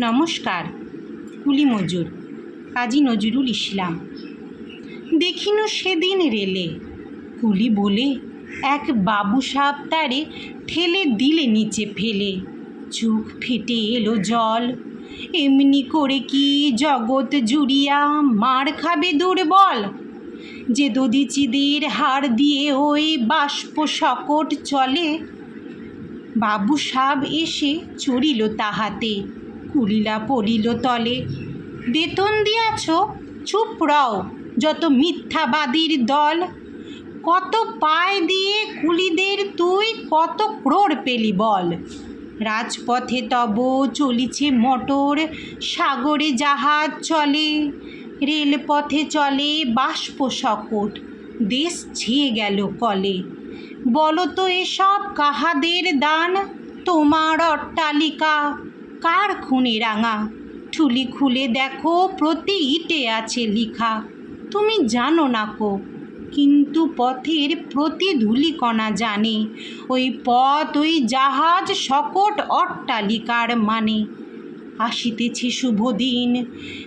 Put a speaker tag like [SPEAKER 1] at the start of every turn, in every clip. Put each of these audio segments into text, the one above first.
[SPEAKER 1] নমস্কার। কুলি মজুর কাজী নজরুল ইসলাম। দেখিনু সেদিন রেলে কুলি বলে এক বাবু সাপ তারে ঠেলে দিলে নিচে ফেলে, চোখ ফেটে এলো জল। এমনি করে কি জগৎ জুড়িয়া মার খাবে দুর্বল? যে দধিচিদের হাড় দিয়ে ওই বাষ্প শকট চলে। বাবু সাব এসে চড়িল তাহাতে, কুলিলা পড়িল তলে। বেতন দিয়াছ, চুপ রও যত মিথ্যাবাদীর দল। কত পায় দিয়ে কুলিদের তুই কত ক্রোড় পেলি বল? রাজপথে তব চলিছে মোটর, সাগরে জাহাজ চলে। রেলপথে চলে বাষ্প শকট, দেশ ছেয়ে গেল কলে। বলো তো এসব কাহাদের দান? তোমার অট্টালিকা কার খুনে রাঙা? ঠুলি খুলে দেখো প্রতি ইটে আছে লিখা। তুমি জানো না কো, কিন্তু পথের প্রতি ধূলিকণা জানে। ওই পথ, ওই জাহাজ, শকট অট্টালিকার মানে। আসিতেছে শুভ দিন,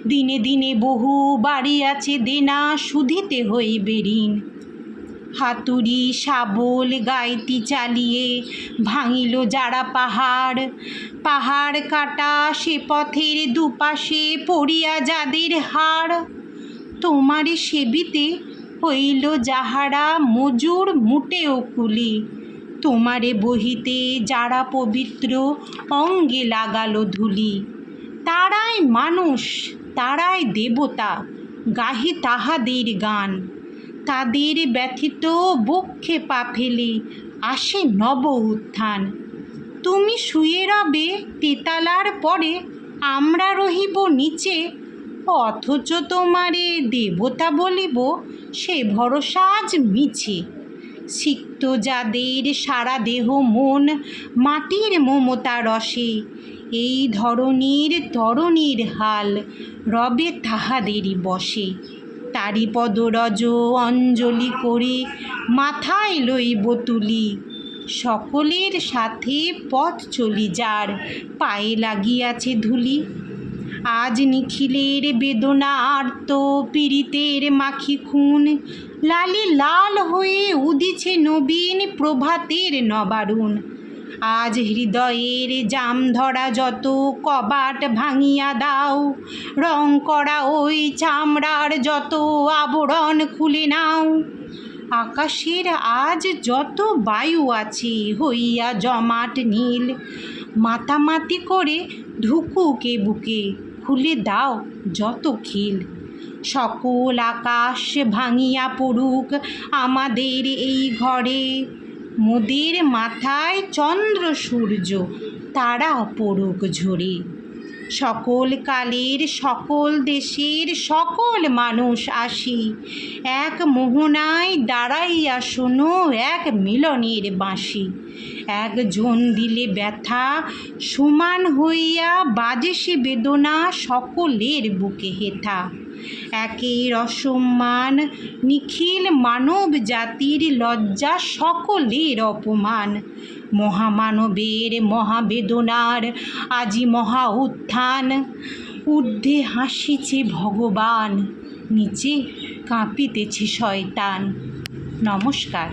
[SPEAKER 1] দিনে দিনে বহু বাড়ি আছে দেনা, শুধিতে হইবে ঋণ। হাতুড়ি শাবল গাইতি চালিয়ে ভাঙিল যারা পাহাড়। পাহাড় কাটা সে পথের দুপাশে পড়িয়া যাদের হাড়। তোমারে সেবিতে হইল যাহারা মজুর মুটেও কুলি। তোমারে বহিতে যারা পবিত্র অঙ্গে লাগালো ধুলি। তারাই মানুষ, তারাই দেবতা, গাহি তাহাদের গান। তাদের ব্যথিত বক্ষে পা ফেলে আসে নব উত্থান। তুমি শুয়ে রবে তেতালার পরে, আমরা রহিব নিচে। অথচ তোমারে দেবতা বলিব, সে ভরসা আজ মিছে। সিক্ত যাদের সারা দেহ মন মাটির মমতা রসে, এই ধরনীর তরণীর হাল রবে তাহাদেরই বসে। তারি পদরজ অঞ্জলি করে মাথায় লইব তুলি। সকলের সাথে পথ চলি যার পায়ে লাগিয়াছে ধুলি। আজ নিখিলের বেদনা আর্ত পীড়িতের মাখি খুন, লালি লাল হয়ে উদিছে নবীন প্রভাতের নবারুণ। আজ হৃদয়ের জাম ধরা যত কবাট ভাঙিয়া দাও, রং করা ওই চামড়ার যত আবরণ খুলে নাও। আকাশের আজ যত বায়ু আছে হইয়া জমাট নীল, মাতামাতি করে ঢুকুকে বুকে খুলে দাও যত খিল। সকল আকাশ ভাঙিয়া পড়ুক আমাদের এই ঘরে, মোদের মাথায় চন্দ্র সূর্য তারা পড়ুক ঝরে। সকল কালের সকল দেশের সকল মানুষ আসি, এক মোহনায় দাঁড়াইয়া শোনো এক মিলনের বাঁশি। একজন দিলে ব্যথা সমান হইয়া বাজে সে বেদনা সকলের বুকে হেথা। একের অসম্মান নিখিল মানব জাতির লজ্জা সকলের অপমান। মহামানবের মহাবেদনার আজি মহা উত্থান। ঊর্ধ্বে হাসিছে ভগবান, নিচে কাঁপিতেছে শয়তান। নমস্কার।